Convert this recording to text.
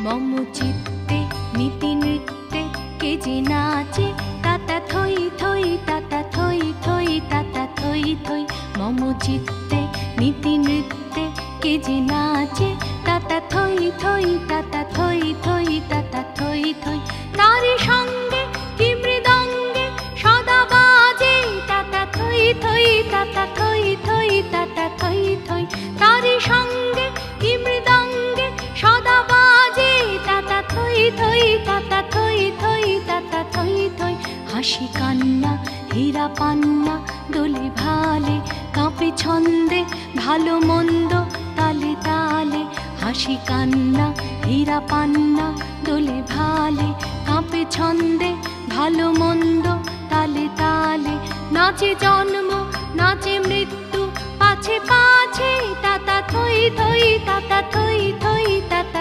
মম চিত্তে নীতি নৃত্যে কে যে নাচে, তাতা থই থই তাতা থই থই তাতা থই থই। মম চিত্তে নীতি নৃত্যে কে যে নাচে, তাতা থই থই তাতা থই থই তাতা থই থই। তারি সঙ্গে কি মৃদঙ্গে সদা বাজে, তাতা থই থই তাতা থই থই তাতা থই থই। তারি সঙ্গে কি মৃদঙ্গে সদা বাজে, তাতা থই থই তাতা থই থই তাতা থই থই। হাসি কান্না হীরা পান্না দোলে ভালে, কাঁপে ছন্দে ভালো মন্দ তালে তালে। হাসি কান্না হীরা পান্না দোলে ভালে, কাঁপে ছন্দে ভালো মন্দ তালে তালে। নাচে জন্ম নাচে মৃত্যু পাছে পাছে, তাতা থই থই তাতা থই থই তাতা